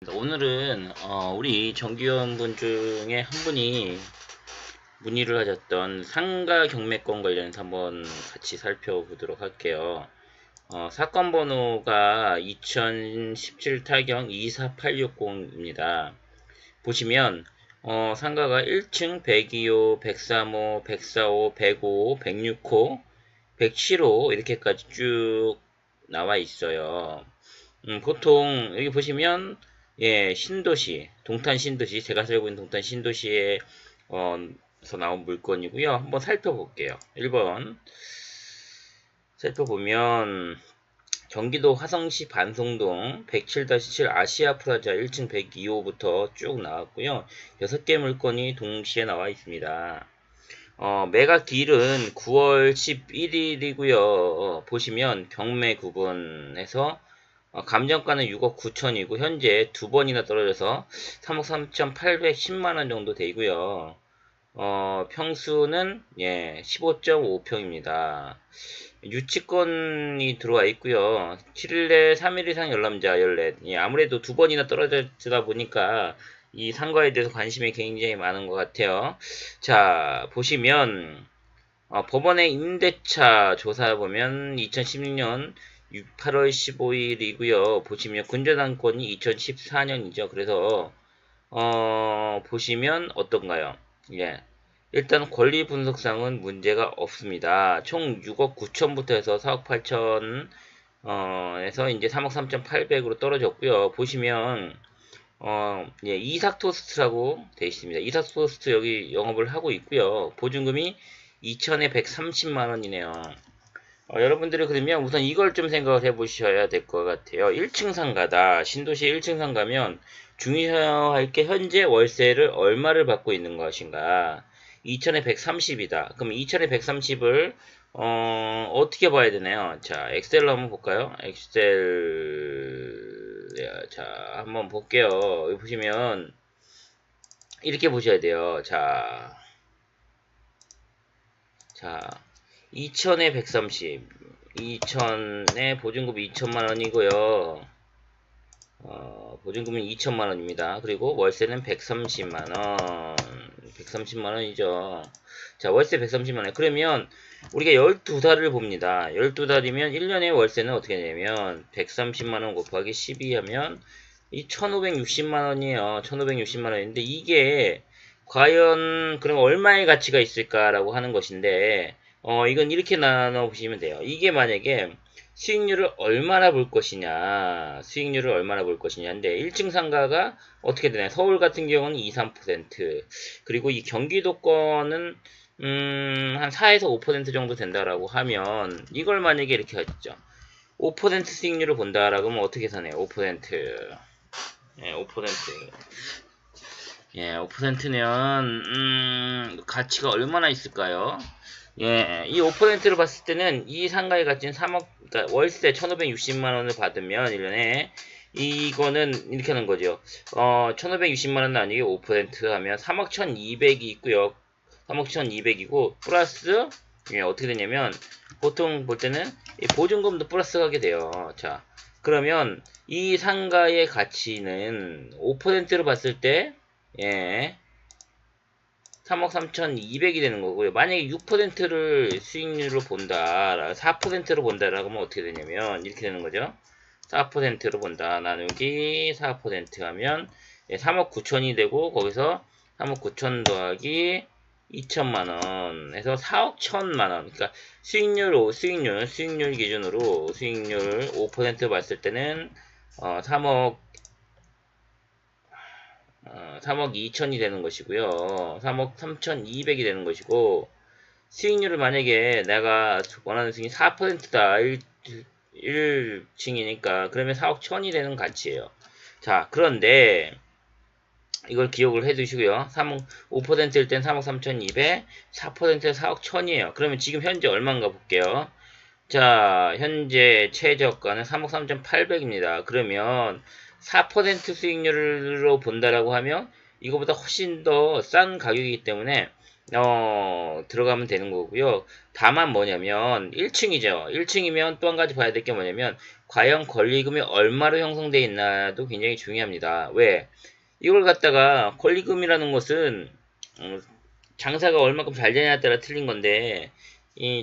오늘은 우리 정기원분 중에 한 분이 문의를 하셨던 상가 경매권 관련해서 한번 같이 살펴보도록 할게요. 사건 번호가 2017 타경 24860입니다. 보시면 상가가 1층 102호, 103호, 104호, 105호, 106호, 107호 이렇게까지 쭉 나와 있어요. 보통 여기 보시면 신도시, 동탄 신도시, 제가 살고 있는 동탄 신도시에 서 나온 물건이고요. 한번 살펴볼게요. 1번 살펴보면 경기도 화성시 반송동 107-7 아시아 프라자 1층 102호부터 쭉 나왔고요. 6개 물건이 동시에 나와 있습니다. 매각 딜은 9월 11일이고요. 보시면 경매 구분에서 감정가는 6억 9천이고 현재 두 번이나 떨어져서 3억 3,810만원 정도 되고요. 평수는 15.5평입니다. 유치권이 들어와 있고요. 7일 내 3일 이상 열람자 14. 아무래도 두 번이나 떨어지다 보니까 이 상가에 대해서 관심이 굉장히 많은 것 같아요. 자, 보시면 법원의 임대차 조사 보면 2016년 8월 15일이고요. 보시면 근저당권이 2014년이죠. 그래서 보시면 어떤가요? 일단 권리 분석상은 문제가 없습니다. 총 6억 9천부터 해서 4억 8천 에서 이제 3억 3,800으로 떨어졌고요. 보시면 이삭토스트라고 되어 있습니다. 이삭토스트 여기 영업을 하고 있고요. 보증금이 2천에 130만원이네요. 여러분들이 그러면 우선 이걸 좀 생각을 해보셔야 될 것 같아요. 1층 상가다. 신도시 1층 상가면 중요할 게 현재 월세를 얼마를 받고 있는 것인가. 2천에 130이다. 그럼 2천에 130을 어떻게 봐야 되나요? 자, 엑셀로 한번 볼까요? 엑셀 자, 한번 볼게요. 여기 보시면 이렇게 보셔야 돼요. 자 2천에 130, 2천에 보증금이 2천만원이고요. 보증금은 2천만원입니다. 그리고 월세는 130만원. 130만원이죠. 자, 월세 130만원. 그러면 우리가 12달을 봅니다. 12달이면 1년의 월세는 어떻게 되냐면 130만원 곱하기 12 하면 이 1560만원이에요. 1560만원인데 이게 과연 그럼 얼마의 가치가 있을까라고 하는 것인데 이건 이렇게 나눠 보시면 돼요. 이게 만약에 수익률을 얼마나 볼 것이냐, 수익률을 얼마나 볼 것이냐인데 1층 상가가 어떻게 되나요? 서울 같은 경우는 2, 3%, 그리고 이 경기도권은 한 4에서 5% 정도 된다라고 하면 이걸 만약에 이렇게 하죠. 5% 수익률을 본다라고 하면 어떻게 사네요? 5%. 5%. 5%면 가치가 얼마나 있을까요? 이 5%를 봤을 때는 이 상가의 가치는 3억, 그러니까 월세 1,560만원을 받으면 1년에 이거는 이렇게 하는 거죠. 1,560만원은 아니게 5% 하면 3억 1,200이 있고요. 3억 1,200이고 플러스 어떻게 되냐면 보통 볼 때는 보증금도 플러스 가게 돼요. 자, 그러면 이 상가의 가치는 5%로 봤을 때 3억 3,200이 되는 거고요. 만약에 6%를 수익률로 본다, 4%로 본다라고 하면 어떻게 되냐면 이렇게 되는 거죠. 4%로 본다. 나누기 4% 하면 3억 9천이 되고 거기서 3억 9천 더하기 2천만원 해서 4억 1천만원. 그러니까 수익률 기준으로 수익률 5% 봤을 때는 3억 2천이 되는 것이고요. 3억 3,200이 되는 것이고, 수익률을 만약에 내가 원하는 수익이 4%다. 1층이니까. 그러면 4억 1천이 되는 가치예요. 자, 그런데 이걸 기억을 해 두시고요. 5%일 땐 3억 3,200, 4%에 4억 1천이에요. 그러면 지금 현재 얼마인가 볼게요. 자, 현재 최저가는 3억 3,800입니다. 그러면 4% 수익률로 본다라고 하면 이거보다 훨씬 더 싼 가격이기 때문에 들어가면 되는 거고요. 다만 뭐냐면 1층이죠. 1층이면 또 한 가지 봐야 될 게 뭐냐면 과연 권리금이 얼마로 형성되어 있나도 굉장히 중요합니다. 왜? 이걸 갖다가 권리금이라는 것은 장사가 얼마큼 잘 되냐에 따라 틀린 건데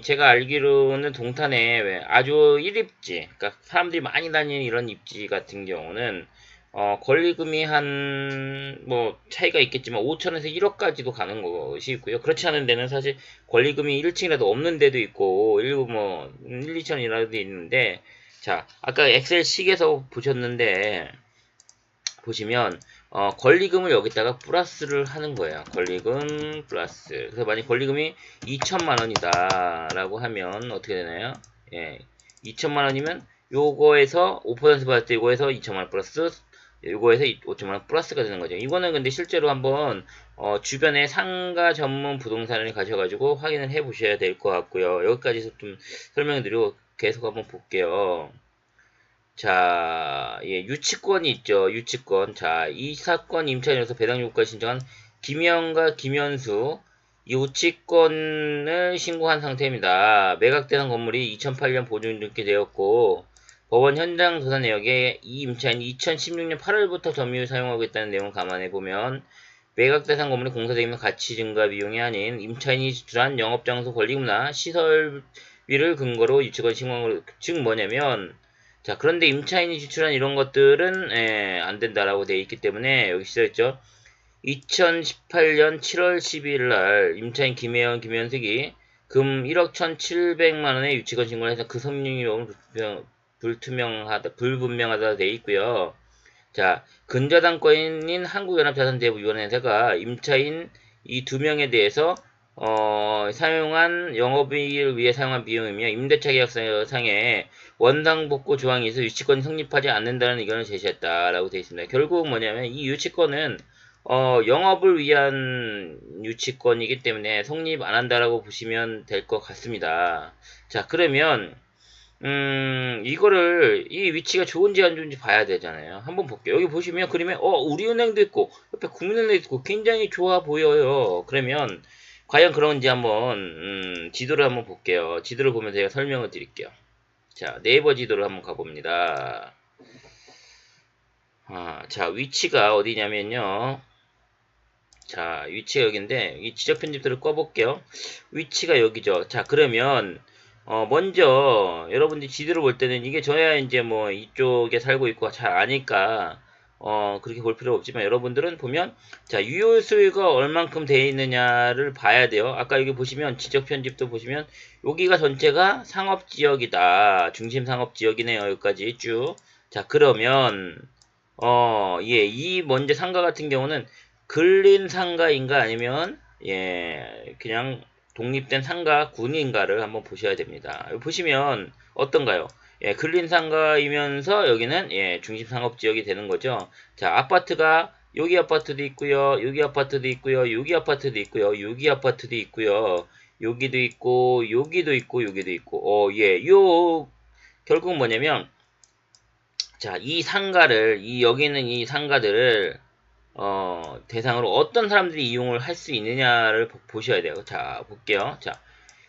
제가 알기로는 동탄에 왜 아주 1입지, 그러니까 사람들이 많이 다니는 이런 입지 같은 경우는 권리금이 뭐 차이가 있겠지만 5천에서 1억까지도 가는 것이 있고요. 그렇지 않은 데는 사실 권리금이 1층이라도 없는 데도 있고 일부 뭐 1, 2천이라도 있는데, 자, 아까 엑셀식에서 보셨는데 보시면 권리금을 여기다가 플러스를 하는 거예요. 권리금 플러스. 그래서 만약 권리금이 2천만 원이다 라고 하면 어떻게 되나요? 예, 2천만 원이면 요거에서 5% 받을 때 요거에서 2천만 원 플러스, 요거에서 5천만 원 플러스가 되는 거죠. 이거는 근데 실제로 한번 주변에 상가 전문 부동산을 가셔가지고 확인을 해 보셔야 될 것 같고요. 여기까지 좀 설명을 드리고 계속 한번 볼게요. 자, 예, 유치권이 있죠. 유치권. 자, 이 사건 임차인으로서 배당 요구까지 신청한 김영과 김현수, 이 유치권을 신고한 상태입니다. 매각되는 건물이 2008년 보증등기 되었고, 법원 현장 조사 내역에 이 임차인이 2016년 8월부터 점유를 사용하고 있다는 내용을 감안해 보면, 매각 대상 건물의 공사되면 가치 증가 비용이 아닌 임차인이 지출한 영업장소 권리금이나 시설비를 근거로 유치권 신고한 거, 즉 뭐냐면, 자, 그런데 임차인이 지출한 이런 것들은 안 된다라고 되어 있기 때문에 여기 써있죠. 2018년 7월 12일 날 임차인 김혜연, 김현숙이 금 1억 1,700만 원의 유치권 신고를 해서 그 성명이 불분명하다 되어 있고요. 자, 근저당권인 한국연합자산대부위원회가 임차인 이 두 명에 대해서 사용한 영업이익을 위해 사용한 비용이며 임대차 계약상에 원상복구 조항이 있어 유치권이 성립하지 않는다는 의견을 제시했다라고 되어 있습니다. 결국 뭐냐면 이 유치권은 영업을 위한 유치권이기 때문에 성립 안 한다라고 보시면 될 것 같습니다. 자, 그러면 이거를 이 위치가 좋은지 안 좋은지 봐야 되잖아요. 한번 볼게요. 여기 보시면 그림에 우리은행도 있고 옆에 국민은행도 있고 굉장히 좋아 보여요. 그러면 과연 그런지 한번 지도를 한번 볼게요. 지도를 보면서 제가 설명을 드릴게요. 자, 네이버 지도를 한번 가봅니다. 자, 위치가 어디냐면요. 자, 위치가 여기인데 이 지적 편집들을 꺼볼게요. 위치가 여기죠. 자, 그러면 먼저 여러분들이 지도를 볼 때는 이게 저야 이제 뭐 이쪽에 살고 있고 잘 아니까 그렇게 볼 필요 없지만 여러분들은 보면 자, 유효 수요가 얼만큼 되어 있느냐를 봐야 돼요. 아까 여기 보시면 지적 편집도 보시면 여기가 전체가 상업지역이다. 중심 상업지역이네요. 여기까지 쭉. 자, 그러면 예, 이 먼저 상가 같은 경우는 근린 상가인가 아니면 예, 그냥 독립된 상가 군인가를 한번 보셔야 됩니다. 여기 보시면 어떤가요? 예, 근린 상가이면서 여기는 예, 중심 상업 지역이 되는 거죠. 자, 아파트가 여기 아파트도 있고요. 여기 아파트도 있고요. 여기 아파트도 있고요. 여기 아파트도 있고요. 여기도 있고 여기도 있고 여기도 있고 예, 요 결국 뭐냐면 자, 이 상가를 여기 있는 이 상가들을 대상으로 어떤 사람들이 이용을 할 수 있느냐를 보셔야 돼요. 자, 볼게요. 자,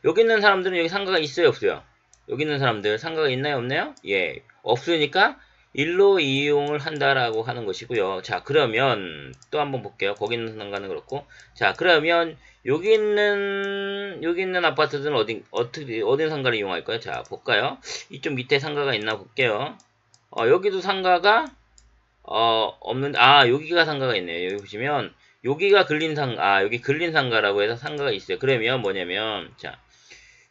여기 있는 사람들은 여기 상가가 있어요, 없어요? 여기 있는 사람들 상가가 있나요, 없나요? 예, 없으니까 일로 이용을 한다라고 하는 것이고요. 자, 그러면 또 한번 볼게요. 거기 있는 상가는 그렇고. 자, 그러면 여기 있는 아파트들은 어디 상가를 이용할까요? 자, 볼까요? 이쪽 밑에 상가가 있나 볼게요. 여기도 상가가 여기가 상가가 있네요. 여기 보시면 여기가 여기 근린 상가라고 해서 상가가 있어요. 그러면 뭐냐면 자,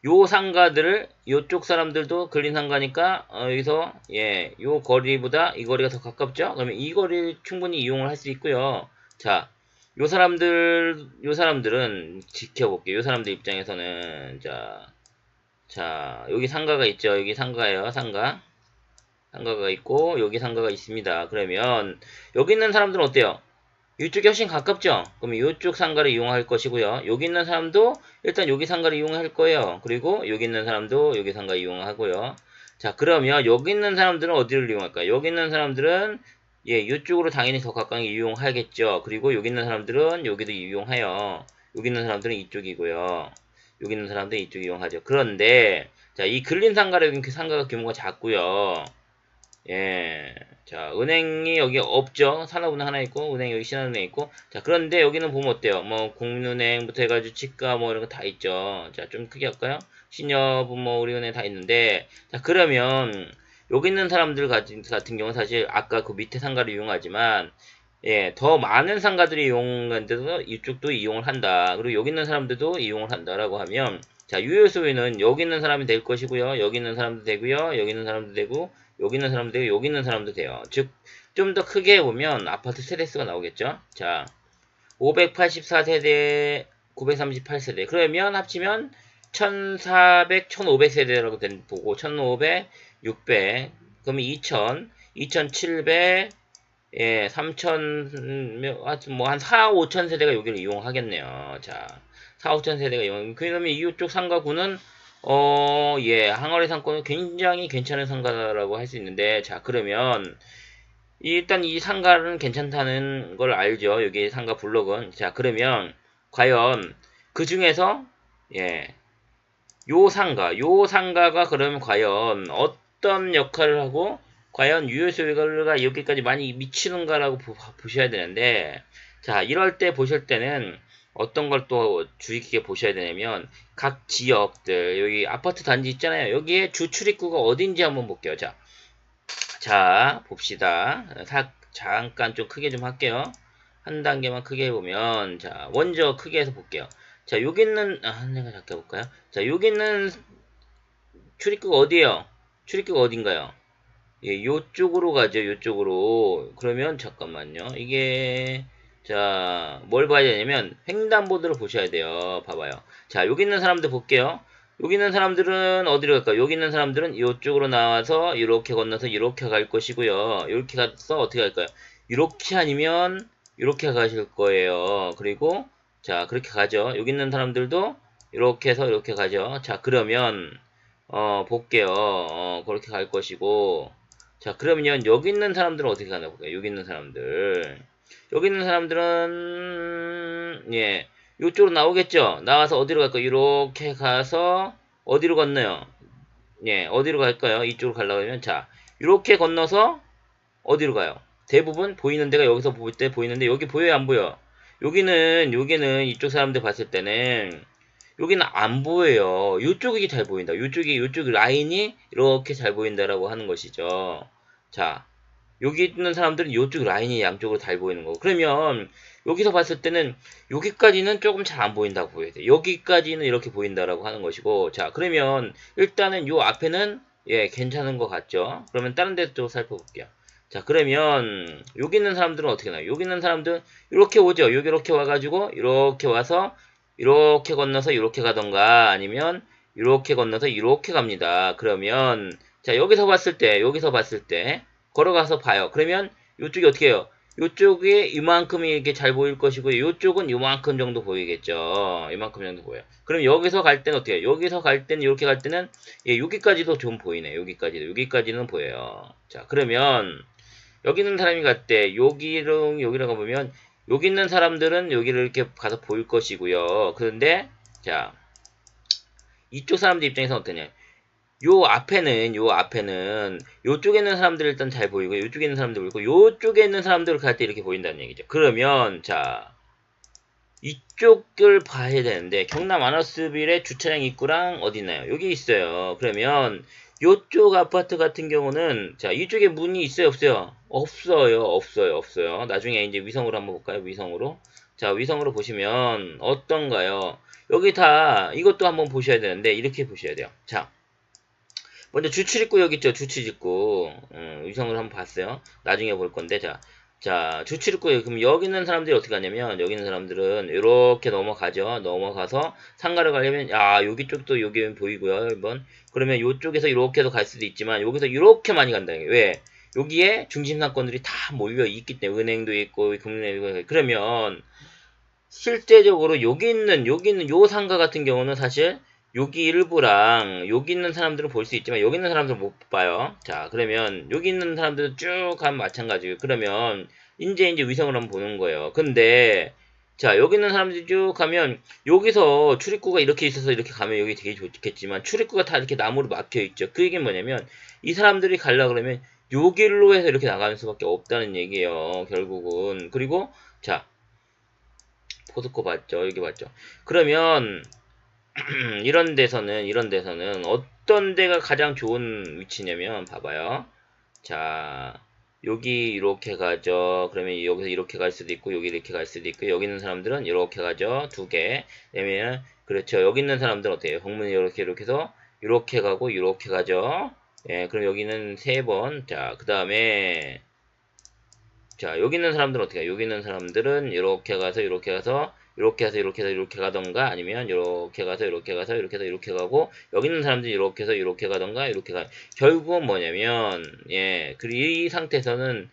요 상가들을 요쪽 사람들도 근린 상가니까 여기서 예, 요 거리보다 이 거리가 더 가깝죠? 그러면 이 거리를 충분히 이용을 할 수 있고요. 자, 요 사람들은 지켜볼게요. 요 사람들 입장에서는 자, 여기 상가가 있죠. 여기 상가예요. 상가가 있고 여기 상가가 있습니다. 그러면 여기 있는 사람들은 어때요? 이쪽이 훨씬 가깝죠? 그러면 이쪽 상가를 이용할 것이고요. 여기 있는 사람도 일단 여기 상가를 이용할 거예요. 그리고 여기 있는 사람도 여기 상가 이용하고요. 자, 그러면 여기 있는 사람들은 어디를 이용할까요? 여기 있는 사람들은 예, 이쪽으로 당연히 더 가까이 이용하겠죠. 그리고 여기 있는 사람들은 여기도 이용해요. 여기 있는 사람들은 이쪽이고요. 여기 있는 사람들은 이쪽 이용하죠. 그런데 자, 이 근린 상가의 상가가 규모가 작고요. 예. 자, 은행이 여기 없죠. 산업은행 하나 있고, 은행 여기 신한은행 있고. 자, 그런데 여기는 보면 어때요? 뭐, 국민은행부터 해가지고 치과 뭐 이런 거 다 있죠. 자, 좀 크게 할까요? 신여부 뭐 우리은행 다 있는데. 자, 그러면 여기 있는 사람들 같은 경우는 사실 아까 그 밑에 상가를 이용하지만, 예, 더 많은 상가들이 이용하는데도 이쪽도 이용을 한다. 그리고 여기 있는 사람들도 이용을 한다라고 하면, 자, 유효소유는 여기 있는 사람이 될 것이고요. 여기 있는 사람도 되고요. 여기 있는 사람도 되고, 여기 있는 사람도 되고, 여기 있는 사람도 돼요. 즉, 좀 더 크게 보면 아파트 세대수가 나오겠죠. 자, 584세대, 938세대. 그러면 합치면 1400, 1500세대라고 보고, 1500, 600, 그러면 2000, 2700, 예, 3000, 하여튼 뭐 한 4, 5천 세대가 여기를 이용하겠네요. 자, 4, 5천 세대가 그러면 이쪽 상가구는, 예, 항아리 상권은 굉장히 괜찮은 상가라고 할 수 있는데, 자, 그러면, 일단 이 상가는 괜찮다는 걸 알죠. 여기 상가 블록은. 자, 그러면, 과연, 그 중에서, 예, 요 상가가 그러면 과연 어떤 역할을 하고 과연 유효소유가 여기까지 많이 미치는가라고 보셔야 되는데, 자, 이럴 때 보실 때는 어떤 걸 또 주의 깊게 보셔야 되냐면 각 지역들 여기 아파트 단지 있잖아요. 여기에 주 출입구가 어딘지 한번 볼게요. 자 봅시다. 잠깐 좀 크게 좀 할게요. 한 단계만 크게 해보면, 자, 먼저 크게 해서 볼게요. 자, 여기 있는, 내가 작게 해볼까요? 자, 여기 있는 출입구가 어디에요? 출입구가 어딘가요? 예, 요쪽으로 가죠, 요쪽으로. 그러면, 잠깐만요. 이게, 자, 뭘 봐야 되냐면, 횡단보도를 보셔야 돼요. 봐봐요. 자, 여기 있는 사람들 볼게요. 여기 있는 사람들은 어디로 갈까요? 여기 있는 사람들은 이쪽으로 나와서 이렇게 건너서 이렇게 갈 것이고요. 이렇게 가서 어떻게 갈까요? 이렇게 아니면 이렇게 가실 거예요. 그리고 자, 그렇게 가죠. 여기 있는 사람들도 이렇게 해서 이렇게 가죠. 자, 그러면 볼게요. 그렇게 갈 것이고, 자, 그러면 여기 있는 사람들은 어떻게 가나 볼까요? 여기 있는 사람들. 여기 있는 사람들은, 예, 이쪽으로 나오겠죠? 나와서 어디로 갈까요? 이렇게 가서, 어디로 건너요? 예, 어디로 갈까요? 이쪽으로 가려고 하면, 자, 이렇게 건너서, 어디로 가요? 대부분 보이는 데가 여기서 볼 때 보이는데, 여기 보여요? 안 보여? 여기는 이쪽 사람들 봤을 때는, 여기는 안 보여요. 이쪽이 잘 보인다. 이쪽 라인이 이렇게 잘 보인다라고 하는 것이죠. 자, 여기 있는 사람들은 이쪽 라인이 양쪽으로 잘 보이는 거고. 그러면 여기서 봤을 때는 여기까지는 조금 잘 안 보인다고 보여야 돼. 여기까지는 이렇게 보인다라고 하는 것이고. 자, 그러면 일단은 요 앞에는 예, 괜찮은 것 같죠. 그러면 다른 데 또 살펴볼게요. 자, 그러면 여기 있는 사람들은 어떻게 나요? 여기 있는 사람들은 이렇게 오죠. 여기 이렇게 와가지고 이렇게 와서 이렇게 건너서 이렇게 가던가 아니면 이렇게 건너서 이렇게 갑니다. 그러면 자, 여기서 봤을 때 걸어가서 봐요. 그러면 이쪽이 어떻게 해요? 이쪽에 이만큼이 이렇게 잘 보일 것이고 이쪽은 이만큼 정도 보이겠죠. 이만큼 정도 보여요. 그럼 여기서 갈 때는 어떻게 해요? 여기서 갈 때는 이렇게 갈 때는 예, 여기까지도 좀 보이네. 여기까지는 보여요. 자, 그러면 여기 있는 사람이 갈 때 여기라고 보면 여기 있는 사람들은 여기를 이렇게 가서 보일 것이고요. 그런데 자, 이쪽 사람들 입장에서 어떠냐? 요 앞에는 요쪽에 있는 사람들 일단 잘 보이고 요쪽에 있는 사람들 보이고 요쪽에 있는 사람들 갈 때 이렇게 보인다는 얘기죠. 그러면 자, 이쪽을 봐야 되는데 경남 아너스빌의 주차장 입구랑 어디 있나요? 여기 있어요. 그러면 요쪽 아파트 같은 경우는 자, 이쪽에 문이 있어요, 없어요? 없어요. 나중에 이제 위성으로 한번 볼까요? 위성으로. 자, 위성으로 보시면 어떤가요? 여기 다 이것도 한번 보셔야 되는데 이렇게 보셔야 돼요. 자, 먼저 주출입구 여기 있죠. 주출입구. 위성으로 한번 봤어요. 나중에 볼 건데 자, 주출입구 그럼 여기 있는 사람들이 어떻게 하냐면 여기 있는 사람들은 이렇게 넘어가죠. 넘어가서 상가를 가려면 여기 쪽도 여기 보이고요. 1번. 그러면 이쪽에서 이렇게도 갈 수도 있지만 여기서 이렇게 많이 간다는 게 왜? 여기에 중심 상권들이 다 몰려 있기 때문에 은행도 있고 금융도 있고 그러면 실제적으로 여기 있는 요 상가 같은 경우는 사실 여기 일부랑 여기 있는 사람들은 볼 수 있지만 여기 있는 사람들은 못 봐요. 자, 그러면 여기 있는 사람들은 쭉 가면 마찬가지예요. 그러면 이제 위성을 한번 보는 거예요. 근데 자, 여기 있는 사람들이 쭉 가면 여기서 출입구가 이렇게 있어서 이렇게 가면 여기 되게 좋겠지만 출입구가 다 이렇게 나무로 막혀 있죠. 그 얘기는 뭐냐면 이 사람들이 가려고 그러면 요 길로 해서 이렇게 나가는 수밖에 없다는 얘기예요. 결국은. 그리고 자, 포스코 봤죠? 여기 봤죠? 그러면 이런 데서는 어떤 데가 가장 좋은 위치냐면 봐봐요. 자, 여기 이렇게 가죠. 그러면 여기서 이렇게 갈 수도 있고 여기 이렇게 갈 수도 있고 여기 있는 사람들은 이렇게 가죠. 두 개. 그러면 그렇죠. 여기 있는 사람들은 어때요? 정문이 이렇게 해서 이렇게 가고 이렇게 가죠. 예, 그럼 여기는 세 번. 자, 그 다음에 자, 여기 있는 사람들은 어떻게 해요? 여기 있는 사람들은 이렇게 가서 이렇게 가서 이렇게 해서 이렇게 해서 이렇게 가던가 아니면 이렇게 가서 이렇게 가서 이렇게 해서 이렇게 가고 여기 있는 사람들이 이렇게 해서 이렇게 가던가 이렇게 가. 결국은 뭐냐면 예, 그리고 이 상태에서는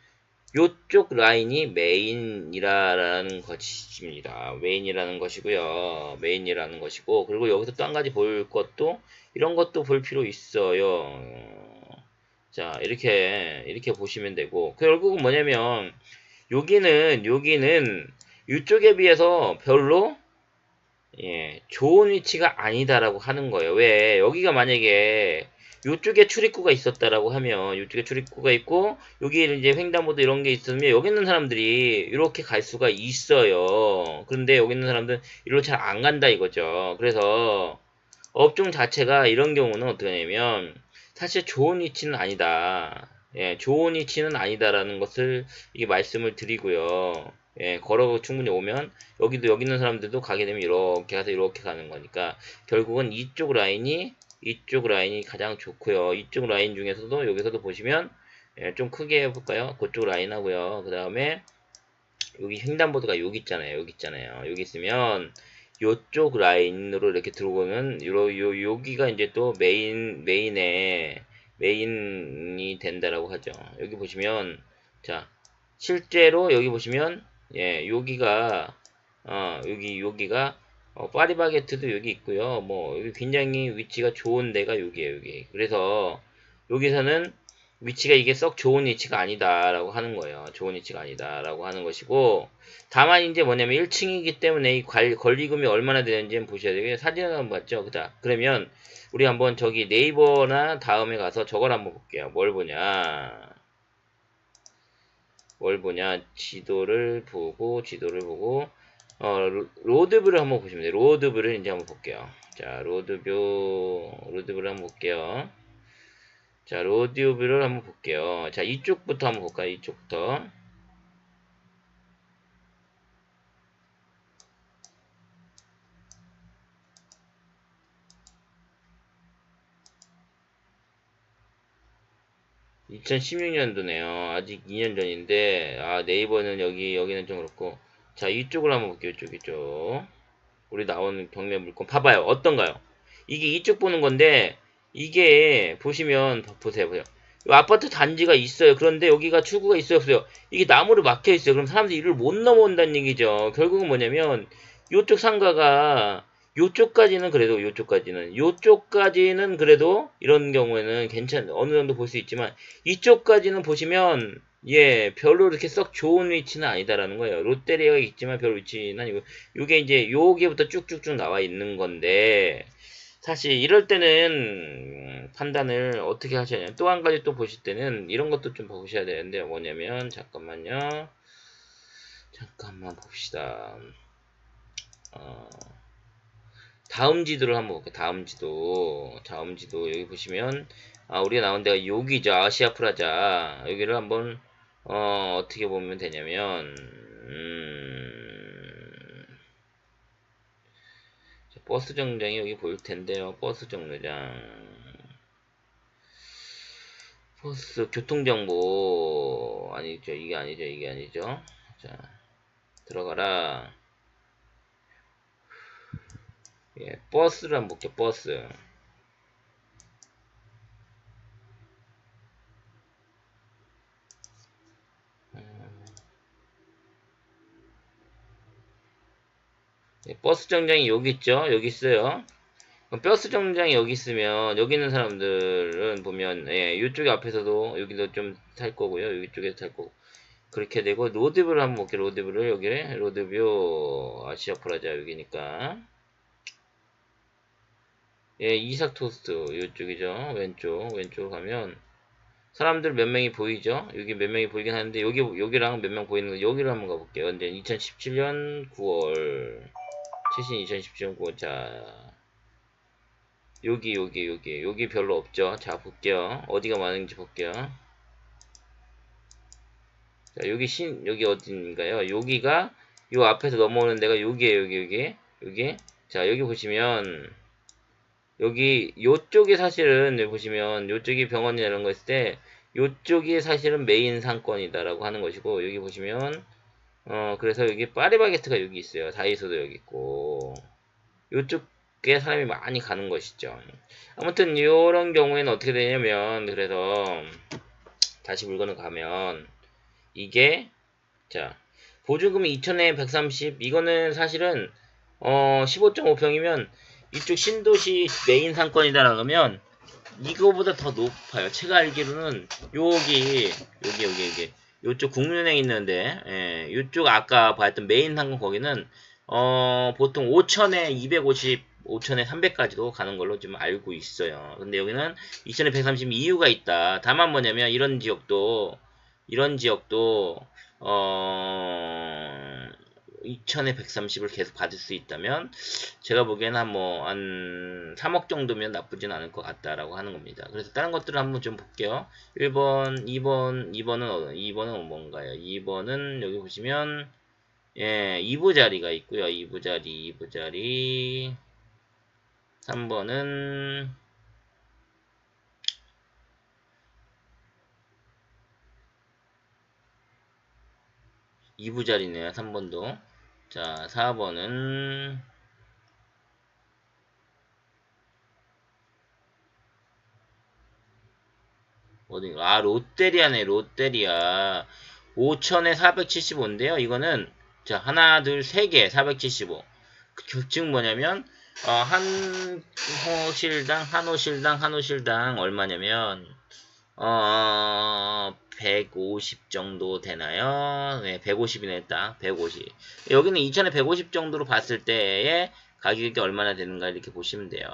요쪽 라인이 메인이라는 것입니다. 메인이라는 것이고요. 메인이라는 것이고 그리고 여기서 또 한 가지 볼 것도 이런 것도 볼 필요 있어요. 자, 이렇게 보시면 되고, 결국은 뭐냐면, 여기는, 이쪽에 비해서 별로, 예, 좋은 위치가 아니다라고 하는 거예요. 왜? 여기가 만약에, 이쪽에 출입구가 있었다라고 하면, 이쪽에 출입구가 있고, 여기 이제 횡단보도 이런 게 있으면, 여기 있는 사람들이 이렇게 갈 수가 있어요. 그런데 여기 있는 사람들은 이리로 잘 안 간다 이거죠. 그래서, 업종 자체가 이런 경우는 어떻게 하냐면 사실 좋은 위치는 아니다. 예, 좋은 위치는 아니다라는 것을 이게 말씀을 드리고요. 예, 걸어 충분히 오면 여기 있는 사람들도 가게 되면 이렇게 가서 이렇게 가는 거니까 결국은 이쪽 라인이 가장 좋고요. 이쪽 라인 중에서도 여기서도 보시면 예, 좀 크게 해볼까요? 그쪽 라인 하고요. 그 다음에 여기 횡단보도가 여기 있잖아요. 여기 있으면 요쪽 라인으로 이렇게 들어오면 여기가 이제 또 메인이 된다라고 하죠. 여기 보시면 자 실제로 여기 보시면 예 여기가 여기가 파리바게트도 여기 있고요. 뭐 여기 굉장히 위치가 좋은 데가 여기에요. 여기 그래서 여기서는 위치가 이게 썩 좋은 위치가 아니다라고 하는 거예요. 좋은 위치가 아니다라고 하는 것이고 다만 이제 뭐냐면 1층이기 때문에 이 권리금이 얼마나 되는지 보셔야 되고요. 사진을 한번 봤죠. 그다. 그러면 우리 한번 저기 네이버나 다음에 가서 저걸 한번 볼게요. 뭘 보냐? 지도를 보고 로드뷰를 한번 보시면 돼요. 로드뷰를 이제 한번 볼게요. 자, 로드뷰를 한번 볼게요. 자, 로드뷰를 한번 볼게요. 자, 이쪽부터 한번 볼까요? 이쪽부터. 2016년도네요. 아직 2년 전인데, 네이버는 여기는 좀 그렇고. 자, 이쪽을 한번 볼게요. 이쪽. 우리 나오는 경매 물건. 봐봐요. 어떤가요? 이게 이쪽 보는 건데, 이게, 보세요. 이 아파트 단지가 있어요. 그런데 여기가 출구가 있어요. 없어요? 이게 나무로 막혀 있어요. 그럼 사람들이 이를 못 넘어온다는 얘기죠. 결국은 뭐냐면, 요쪽 상가가, 요쪽까지는 그래도 이런 경우에는 어느 정도 볼 수 있지만 이쪽까지는 보시면 예 별로 이렇게 썩 좋은 위치는 아니다라는 거예요. 롯데리아가 있지만 별 위치는 아니고 요게 이제 요게부터 쭉쭉쭉 나와 있는 건데 사실 이럴 때는 판단을 어떻게 하셔야 되냐. 또 한 가지 또 보실 때는 이런 것도 좀 보셔야 되는데 뭐냐면 잠깐만 봅시다. 다음 지도를 한번 볼게요. 다음 지도 여기 보시면 우리가 나온 데가 여기죠. 아시아 프라자. 여기를 한번 어떻게 보면 되냐면 버스 정류장이 여기 보일 텐데요. 버스 정류장. 버스 교통정보 아니죠. 이게 아니죠. 자, 들어가라. 예, 버스를 한번 볼게요. 버스. 예, 버스 정류장이 여기 있죠? 여기 있어요. 그럼 버스 정류장이 여기 있으면 여기 있는 사람들은 보면 예, 이쪽 앞에서도 여기도 좀 탈 거고요. 이쪽에서 탈 거고. 그렇게 되고 로드뷰를 한번 볼게요. 로드뷰를 여기에 로드뷰 아시아 프라자 여기니까 예, 이삭 토스트 이쪽이죠. 왼쪽 가면 사람들 몇 명이 보이죠? 여기 몇 명이 보이긴 하는데 여기랑 몇 명 보이는 거 여기를 한번 가볼게요. 근데 2017년 9월 최신 2017년 9월 자 여기 별로 없죠? 자 볼게요. 어디가 많은지 볼게요. 자 여기 어딘가요? 여기가 요 앞에서 넘어오는 데가 여기에요. 여기 자 여기 보시면 여기 요쪽이 사실은 여기 보시면 요쪽이 병원이나 이런 거 있을 때 요쪽이 사실은 메인 상권이다라고 하는 것이고 여기 보시면 그래서 여기 파리바게트가 여기 있어요. 다이소도 여기 있고 요쪽에 사람이 많이 가는 것이죠. 아무튼 요런 경우에는 어떻게 되냐면 그래서 다시 물건을 가면 이게 자 보증금이 2,000에 130 이거는 사실은 15.5평이면 이쪽 신도시 메인 상권이다 그러면 이거보다 더 높아요. 제가 알기로는 여기 요쪽 국민은행 있는데 예, 요쪽 아까 봤던 메인 상권 거기는 보통 5,000에 250 5,000에 300까지도 가는 걸로 좀 알고 있어요. 근데 여기는 2,000에 130 이유가 있다. 다만 뭐냐면 이런 지역도 2,000에 130을 계속 받을 수 있다면 제가 보기에는 한 3억 정도면 나쁘진 않을 것 같다라고 하는 겁니다. 그래서 다른 것들을 한번 좀 볼게요. 1번, 2번은 뭔가요? 2번은 여기 보시면 예, 2부 자리가 있고요. 2부 자리 3번은 2부 자리네요. 3번도. 자, 4번은 어딘가? 아, 롯데리아네, 롯데리아. 5,000에 475인데요. 이거는 자, 하나, 둘, 세 개, 475. 즉 뭐냐면 한 호실당 얼마냐면 150 정도 되나요? 네, 150이네, 딱. 150. 여기는 2,000에 150 정도로 봤을 때의 가격이 얼마나 되는가 이렇게 보시면 돼요.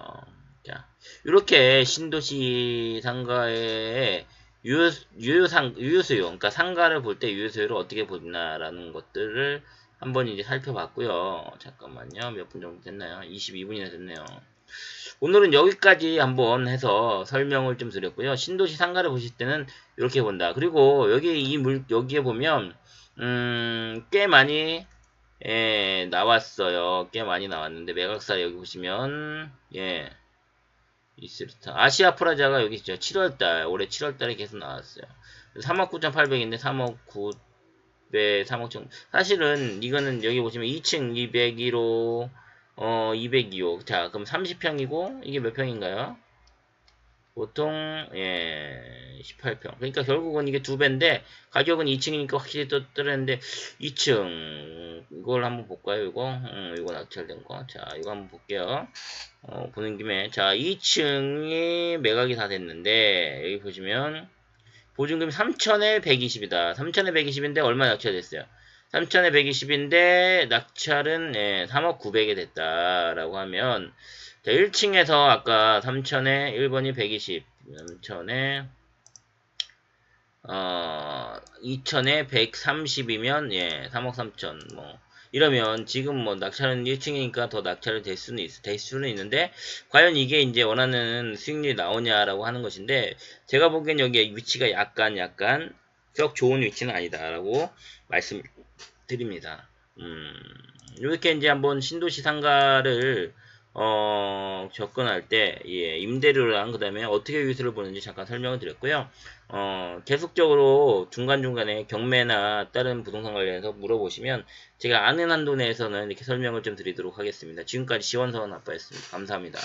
자, 이렇게 신도시 상가의 유효수요. 그러니까 상가를 볼 때 유효수요를 어떻게 보나라는 것들을 한번 이제 살펴봤고요. 잠깐만요. 몇 분 정도 됐나요? 22분이나 됐네요. 오늘은 여기까지 한번 해서 설명을 좀 드렸고요. 신도시 상가를 보실 때는 이렇게 본다. 그리고 여기에 보면 꽤 많이 나왔어요. 꽤 많이 나왔는데 매각사 여기 보시면 예 이스리타 아시아 프라자가 여기 있죠. 7월달 올해 7월달에 계속 나왔어요. 39,800인데 3억 9배 3억 정도. 사실은 이거는 여기 보시면 2층 201호 202호. 자, 그럼 30평이고, 이게 몇 평인가요? 보통, 18평. 그러니까 결국은 이게 2배인데, 가격은 2층이니까 확실히 또 떨어졌는데, 2층, 이걸 한번 볼까요, 이거? 이거 낙찰된 거. 자, 이거 한번 볼게요. 보는 김에. 자, 2층이 매각이 다 됐는데, 여기 보시면, 보증금이 3,000에 120이다. 3,000에 120인데, 얼마 낙찰됐어요? 3,000에 120인데 낙찰은 3억 900에 됐다라고 하면 자, 1층에서 아까 3,000에 1번이 120 3,000에 2,000에 130이면 3억 3천 뭐 이러면 지금 뭐 낙찰은 1층이니까 더 낙찰이 될 수는 있는데 과연 이게 이제 원하는 수익률이 나오냐라고 하는 것인데 제가 보기엔 여기 위치가 약간 썩 좋은 위치는 아니다라고 말씀드립니다. 이렇게 이제 한번 신도시 상가를 접근할 때 임대료랑 그 다음에 어떻게 유수를 보는지 잠깐 설명을 드렸고요. 계속적으로 중간중간에 경매나 다른 부동산 관련해서 물어보시면 제가 아는 한도 내에서는 이렇게 설명을 좀 드리도록 하겠습니다. 지금까지 지원서원 아빠였습니다. 감사합니다.